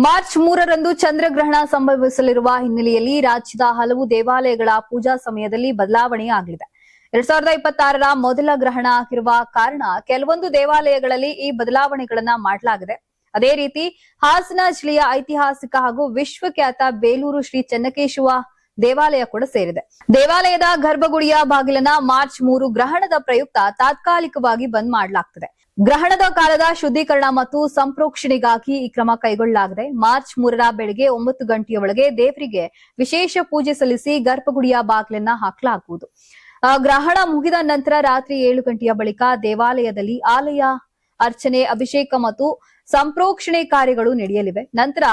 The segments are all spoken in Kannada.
ಮಾರ್ಚ್ 3ರಂದು ಚಂದ್ರಗ್ರಹಣ ಸಂಭವಿಸಲಿರುವ ಹಿನ್ನೆಲೆಯಲ್ಲಿ ರಾಜ್ಯದ ಹಲವು ದೇವಾಲಯಗಳ ಪೂಜಾ ಸಮಯದಲ್ಲಿ ಬದಲಾವಣೆ ಆಗಲಿದೆ. 2026ರ ಮೊದಲ ಗ್ರಹಣ ಆಗಿರುವ ಕಾರಣ ಕೆಲವೊಂದು ದೇವಾಲಯಗಳಲ್ಲಿ ಈ ಬದಲಾವಣೆಗಳನ್ನ ಮಾಡಲಾಗಿದೆ. ಅದೇ ರೀತಿ ಹಾಸನ ಜಿಲ್ಲೆಯ ಐತಿಹಾಸಿಕ ಹಾಗೂ ವಿಶ್ವಖ್ಯಾತ ಬೇಲೂರು ಶ್ರೀ ಚೆನ್ನಕೇಶವ ದೇವಾಲಯ ಕೂಡ ಸೇರಿದೆ. ದೇವಾಲಯದ ಗರ್ಭಗುಡಿಯ ಬಾಗಿಲನ್ನ ಮಾರ್ಚ್ 3 ಗ್ರಹಣದ ಪ್ರಯುಕ್ತ ತಾತ್ಕಾಲಿಕವಾಗಿ ಬಂದ್ ಮಾಡಲಾಗ್ತದೆ. ಗ್ರಹಣದ ಕಾಲದ ಶುದ್ಧೀಕರಣ ಮತ್ತು ಸಂಪ್ರೋಕ್ಷಣೆಗಾಗಿ ಈ ಕ್ರಮ ಕೈಗೊಳ್ಳಲಾಗಿದೆ. ಮಾರ್ಚ್ 3ರ ಬೆಳಗ್ಗೆ 9 ಗಂಟೆಯ ಒಳಗೆ ದೇವರಿಗೆ ವಿಶೇಷ ಪೂಜೆ ಸಲ್ಲಿಸಿ ಗರ್ಭಗುಡಿಯ ಬಾಗಿಲನ್ನ ಹಾಕಲಾಗುವುದು. ಗ್ರಹಣ ಮುಗಿದ ನಂತರ ರಾತ್ರಿ 7 ಗಂಟೆಯ ಬಳಿಕ ದೇವಾಲಯದಲ್ಲಿ ಆಲಯ ಅರ್ಚನೆ, ಅಭಿಷೇಕ ಮತ್ತು ಸಂಪ್ರೋಕ್ಷಣೆ ಕಾರ್ಯಗಳು ನಡೆಯಲಿವೆ. ನಂತರ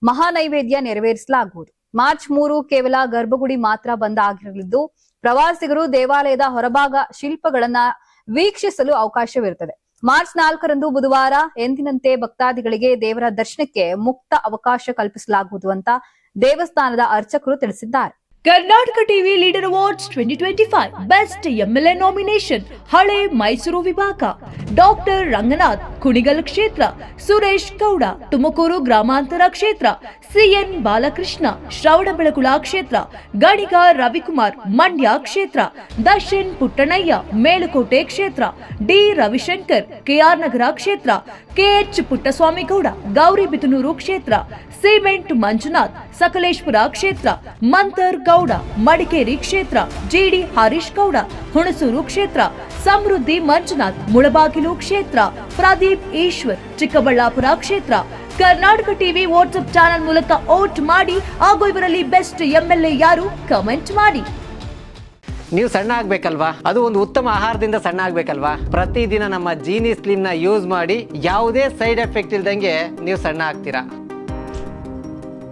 ಮಹಾನೈವೇದ್ಯ ನೆರವೇರಿಸಲಾಗುವುದು. ಮಾರ್ಚ್ 3 ಕೇವಲ ಗರ್ಭಗುಡಿ ಮಾತ್ರ ಬಂದ್ ಆಗಿರಲಿದ್ದು ಪ್ರವಾಸಿಗರು ದೇವಾಲಯದ ಹೊರಭಾಗ ಶಿಲ್ಪಗಳನ್ನ ವೀಕ್ಷಿಸಲು ಅವಕಾಶವಿರುತ್ತದೆ. ಮಾರ್ಚ್ 4ರಂದು ಬುಧವಾರ ಎಂದಿನಂತೆ ಭಕ್ತಾದಿಗಳಿಗೆ ದೇವರ ದರ್ಶನಕ್ಕೆ ಮುಕ್ತ ಅವಕಾಶ ಕಲ್ಪಿಸಲಾಗುವುದು ಅಂತ ದೇವಸ್ಥಾನದ ಅರ್ಚಕರು ತಿಳಿಸಿದ್ದಾರೆ. Karnataka TV leader awards 2025 best MLA nomination ಹಳೆ ಮೈಸೂರು ವಿಭಾಗ ಡಾಕ್ಟರ್ ರಂಗನಾಥ್ ಕುಣಿಗಲ್ ಕ್ಷೇತ್ರ, ಸುರೇಶ್ ಗೌಡ ತುಮಕೂರು ಗ್ರಾಮಾಂತರ ಕ್ಷೇತ್ರ, ಸಿಎನ್ ಬಾಲಕೃಷ್ಣ ಶ್ರವಣಬೆಳಗೊಳ ಕ್ಷೇತ್ರ, ಗಣಿಗ ರವಿಕುಮಾರ್ ಮಂಡ್ಯ ಕ್ಷೇತ್ರ, ದರ್ಶನ್ ಪುಟ್ಟಣಯ್ಯ ಮೇಲುಕೋಟೆ ಕ್ಷೇತ್ರ, ಡಿ ರವಿಶಂಕರ್ ಕೆಆರ್ ನಗರ ಕ್ಷೇತ್ರ, ಕೆಎಚ್ ಪುಟ್ಟಸ್ವಾಮಿಗೌಡ ಗೌರಿಬಿದನೂರು ಕ್ಷೇತ್ರ, ಸಿಮೆಂಟ್ ಮಂಜುನಾಥ್ ಸಕಲೇಶ್ಪುರ ಕ್ಷೇತ್ರ, ಮಂತರ್ ಗೌಡ ಮಡಿಕೇರಿ ಕ್ಷೇತ್ರ, ಜಿಡಿ ಹರೀಶ್ ಗೌಡ ಹುಣಸೂರು ಕ್ಷೇತ್ರ, ಸಮೃದ್ಧಿ ಮಂಜುನಾಥ್ ಮುಳಬಾಗಿಲು ಕ್ಷೇತ್ರ, ಪ್ರದೀಪ್ ಈಶ್ವರ್ ಚಿಕ್ಕಬಳ್ಳಾಪುರ ಕ್ಷೇತ್ರ. ಕರ್ನಾಟಕ ಟಿವಿ ವಾಟ್ಸ್ಆಪ್ ಚಾನೆಲ್ ಮೂಲಕ ವೋಟ್ ಮಾಡಿ ಹಾಗೂ ಇವರಲ್ಲಿ ಬೆಸ್ಟ್ ಎಂಎಲ್ಎ ಯಾರು ಕಮೆಂಟ್ ಮಾಡಿ. ನೀವು ಸಣ್ಣ ಆಗ್ಬೇಕಲ್ವಾ? ಅದು ಒಂದು ಉತ್ತಮ ಆಹಾರದಿಂದ ಸಣ್ಣ ಆಗ್ಬೇಕಲ್ವಾ? ಪ್ರತಿದಿನ ನಮ್ಮ ಜೀನಿ ಸ್ಲಿಮ್ ನ ಯೂಸ್ ಮಾಡಿ ಯಾವುದೇ ಸೈಡ್ ಎಫೆಕ್ಟ್ ಇಲ್ದಂಗೆ ನೀವು ಸಣ್ಣ ಆಗ್ತೀರಾ.